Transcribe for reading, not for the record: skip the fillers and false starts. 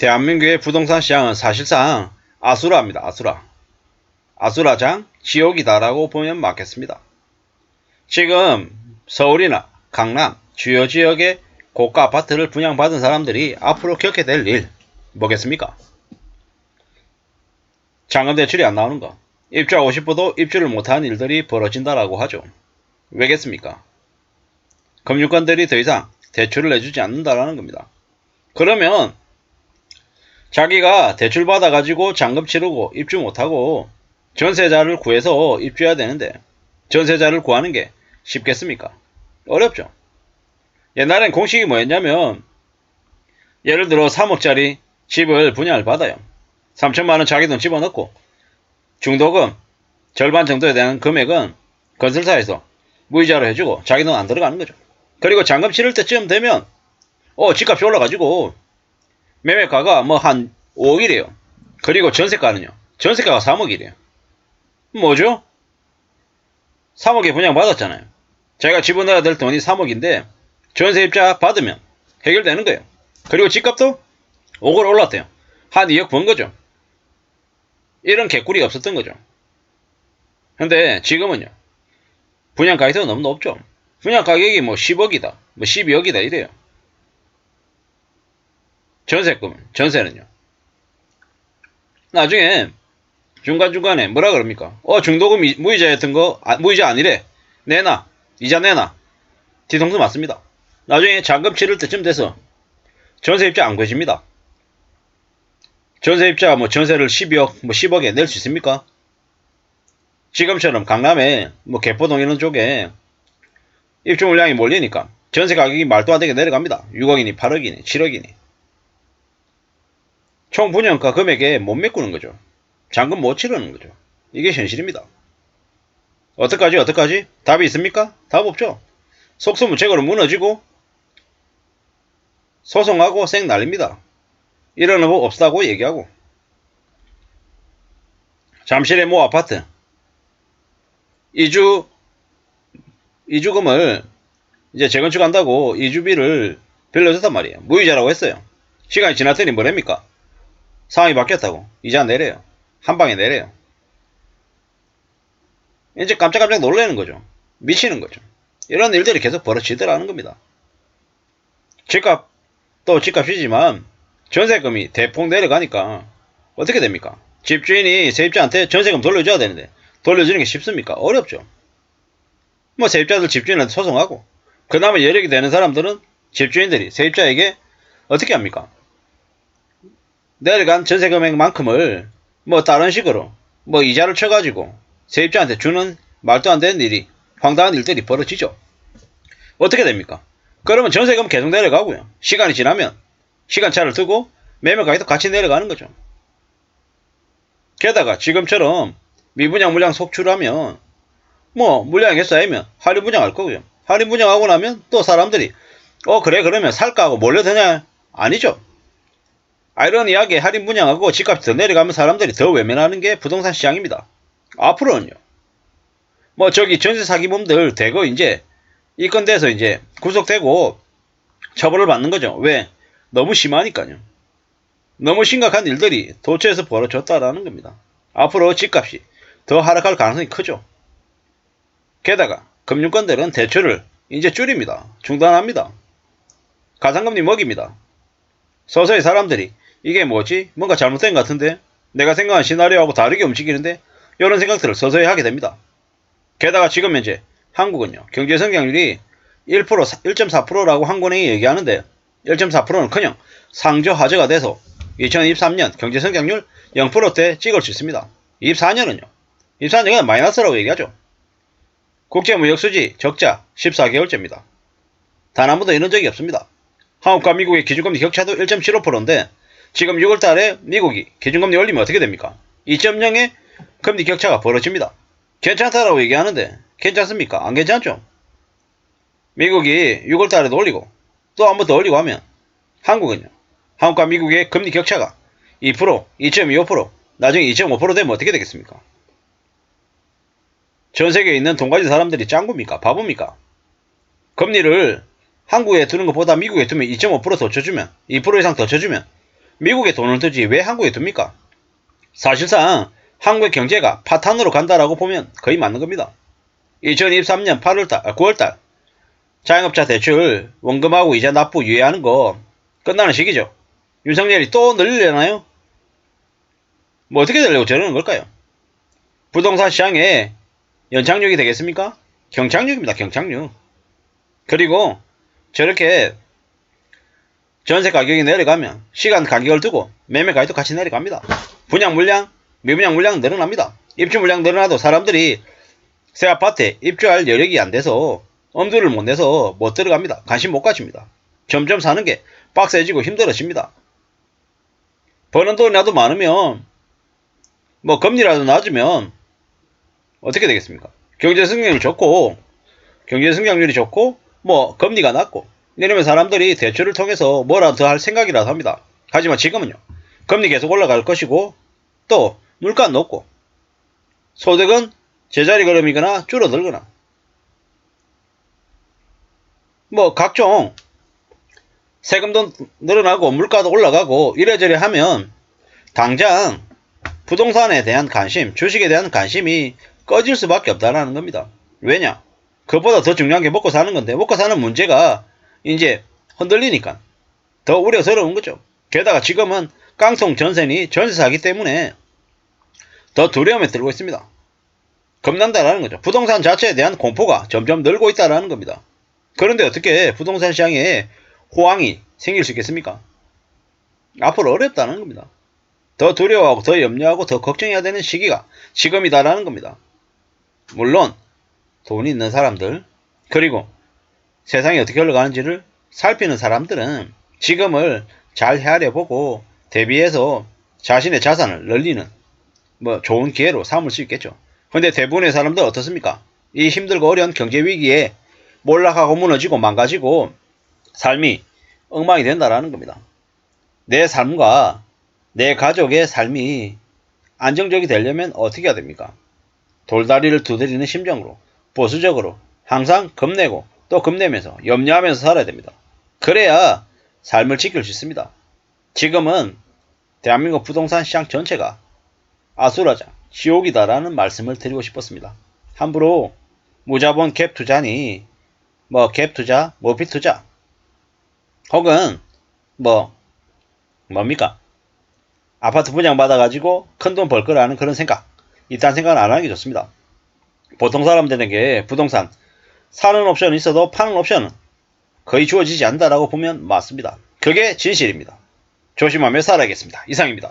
대한민국의 부동산 시장은 사실상 아수라입니다. 아수라. 아수라장, 지옥이다라고 보면 맞겠습니다. 지금 서울이나 강남, 주요 지역의 고가 아파트를 분양받은 사람들이 앞으로 겪게 될 일 뭐겠습니까? 잔금 대출이 안 나오는 거. 입주하고 싶어도 입주를 못하는 일들이 벌어진다라고 하죠. 왜겠습니까? 금융권들이 더 이상 대출을 내주지 않는다라는 겁니다. 그러면 자기가 대출 받아가지고 잔금 치르고 입주 못하고 전세자를 구해서 입주해야 되는데 전세자를 구하는 게 쉽겠습니까? 어렵죠. 옛날엔 공식이 뭐였냐면 예를 들어 3억짜리 집을 분양을 받아요. 3천만원 자기 돈 집어넣고 중도금 절반 정도에 대한 금액은 건설사에서 무이자로 해주고 자기 돈 안 들어가는 거죠. 그리고 잔금 치를 때쯤 되면 집값이 올라가지고 매매가가 뭐 한 5억이래요. 그리고 전세가는요. 전세가가 3억이래요. 뭐죠? 3억에 분양받았잖아요. 자기가 집어넣어야 될 돈이 3억인데 전세입자 받으면 해결되는 거예요. 그리고 집값도 5억 올랐대요. 한 2억 번 거죠. 이런 개꿀이 없었던 거죠. 근데 지금은요. 분양가격이 너무 높죠. 분양가격이 뭐 10억이다. 뭐 12억이다 이래요. 전세는요. 나중에 중간중간에 뭐라 그럽니까? 중도금 무이자였던 거, 무이자 아니래. 내놔. 이자 내놔. 뒤통수 맞습니다. 나중에 잔금 치를 때쯤 돼서 전세입자 안 구해집니다. 전세입자 뭐 전세를 12억, 뭐 10억에 낼 수 있습니까? 지금처럼 강남에 뭐 개포동 이런 쪽에 입주 물량이 몰리니까 전세 가격이 말도 안 되게 내려갑니다. 6억이니 8억이니 7억이니. 총 분양가 금액에 못 메꾸는 거죠. 잔금 못 치르는 거죠. 이게 현실입니다. 어떡하지? 답이 있습니까? 답 없죠. 속수무책으로 무너지고 소송하고 쌩 날립니다. 이러는 법 없다고 얘기하고. 잠실의 모 아파트 이주금을 이제 재건축한다고 이주비를 빌려줬단 말이에요. 무이자라고 했어요. 시간이 지났더니 뭐랍니까? 상황이 바뀌었다고 이자 내래요. 한 방에 내래요. 이제 깜짝깜짝 놀라는 거죠. 미치는 거죠. 이런 일들이 계속 벌어지더라는 겁니다. 집값도 집값이지만 전세금이 대폭 내려가니까 어떻게 됩니까? 집주인이 세입자한테 전세금 돌려줘야 되는데 돌려주는 게 쉽습니까? 어렵죠. 뭐 세입자들 집주인한테 소송하고 그나마 여력이 되는 사람들은 집주인들이 세입자에게 어떻게 합니까? 내려간 전세금액만큼을 뭐 다른 식으로 뭐 이자를 쳐가지고 세입자한테 주는 말도 안 되는 일이 황당한 일들이 벌어지죠. 어떻게 됩니까? 그러면 전세금 계속 내려가고요. 시간이 지나면 시간차를 두고 매매가격도 같이 내려가는 거죠. 게다가 지금처럼 미분양 물량 속출하면 뭐 물량이 쌓이면 할인 분양할 거고요. 할인 분양하고 나면 또 사람들이 그래 그러면 살까 하고 몰려드냐? 아니죠. 아이러니하게 할인 분양하고 집값이 더 내려가면 사람들이 더 외면하는 게 부동산 시장입니다. 앞으로는요. 뭐 저기 전세 사기범들 대거 이제 입건돼서 이제 구속되고 처벌을 받는 거죠. 왜? 너무 심하니까요. 너무 심각한 일들이 도처에서 벌어졌다라는 겁니다. 앞으로 집값이 더 하락할 가능성이 크죠. 게다가 금융권들은 대출을 이제 줄입니다. 중단합니다. 가상금리 먹입니다. 서서히 사람들이 이게 뭐지? 뭔가 잘못된 것 같은데? 내가 생각한 시나리오하고 다르게 움직이는데? 이런 생각들을 서서히 하게 됩니다. 게다가 지금 현재 한국은요. 경제 성장률이 1%, 1.4%라고 한국은행이 얘기하는데 1.4%는 그냥 상저하저가 돼서 2023년 경제 성장률 0%대 찍을 수 있습니다. 24년은요. 24년은 마이너스라고 얘기하죠. 국제무역수지 적자 14개월째입니다. 단 한 번도 이런 적이 없습니다. 한국과 미국의 기준금리 격차도 1.75%인데 지금 6월달에 미국이 기준금리 올리면 어떻게 됩니까? 2.0의 금리 격차가 벌어집니다. 괜찮다라고 얘기하는데 괜찮습니까? 안 괜찮죠? 미국이 6월달에도 올리고 또 한 번 더 올리고 하면 한국은요. 한국과 미국의 금리 격차가 2%, 2.25%, 나중에 2.5% 되면 어떻게 되겠습니까? 전세계에 있는 돈 가진 사람들이 짱구입니까? 바보입니까? 금리를 한국에 두는 것보다 미국에 두면 2.5% 더 쳐주면 2% 이상 더 쳐주면 미국에 돈을 두지 왜 한국에 둡니까? 사실상 한국의 경제가 파탄으로 간다라고 보면 거의 맞는 겁니다. 2023년 9월달 자영업자 대출 원금하고 이자 납부 유예하는 거 끝나는 시기죠. 윤석열이 또 늘리려나요? 뭐 어떻게 되려고 저러는 걸까요? 부동산 시장에 연착륙이 되겠습니까? 경착륙입니다. 경착륙. 그리고 저렇게 전세 가격이 내려가면 시간 간격을 두고 매매 가격도 같이 내려갑니다. 분양 물량, 미분양 물량 늘어납니다. 입주 물량 늘어나도 사람들이 새 아파트에 입주할 여력이 안 돼서 엄두를 못 내서 못 들어갑니다. 관심 못 가집니다. 점점 사는 게 빡세지고 힘들어집니다. 버는 돈이라도 많으면 뭐 금리라도 낮으면 어떻게 되겠습니까? 경제 성장률이 좋고 뭐 금리가 낮고 이러면 사람들이 대출을 통해서 뭐라도 더 할 생각이라도 합니다. 하지만 지금은요. 금리 계속 올라갈 것이고 또 물가는 높고 소득은 제자리 걸음이거나 줄어들거나 뭐 각종 세금도 늘어나고 물가도 올라가고 이래저래 하면 당장 부동산에 대한 관심, 주식에 대한 관심이 꺼질 수밖에 없다라는 겁니다. 왜냐? 그것보다 더 중요한 게 먹고 사는 건데 먹고 사는 문제가 이제 흔들리니까 더 우려스러운 거죠. 게다가 지금은 깡통 전세니 전세사기 때문에 더 두려움에 들고 있습니다. 겁난다라는 거죠. 부동산 자체에 대한 공포가 점점 늘고 있다라는 겁니다. 그런데 어떻게 부동산 시장에 호황이 생길 수 있겠습니까? 앞으로 어렵다는 겁니다. 더 두려워하고 더 염려하고 더 걱정해야 되는 시기가 지금이다라는 겁니다. 물론 돈이 있는 사람들 그리고 세상이 어떻게 흘러가는지를 살피는 사람들은 지금을 잘 헤아려보고 대비해서 자신의 자산을 늘리는 뭐 좋은 기회로 삼을 수 있겠죠. 근데 대부분의 사람들은 어떻습니까? 이 힘들고 어려운 경제 위기에 몰락하고 무너지고 망가지고 삶이 엉망이 된다라는 겁니다. 내 삶과 내 가족의 삶이 안정적이 되려면 어떻게 해야 됩니까? 돌다리를 두드리는 심정으로 보수적으로 항상 겁내고 또 겁내면서 염려하면서 살아야 됩니다. 그래야 삶을 지킬 수 있습니다. 지금은 대한민국 부동산 시장 전체가 아수라장, 지옥이다라는 말씀을 드리고 싶었습니다. 함부로 무자본 갭 투자니 뭐 갭 투자, 모핏 투자 혹은 뭡니까? 아파트 분양 받아가지고 큰돈 벌 거라는 그런 생각 이딴 생각은 안 하는 게 좋습니다. 보통 사람들에게 부동산 사는 옵션은 있어도 파는 옵션은 거의 주어지지 않는다라고 보면 맞습니다. 그게 진실입니다. 조심하며 살아야겠습니다. 이상입니다.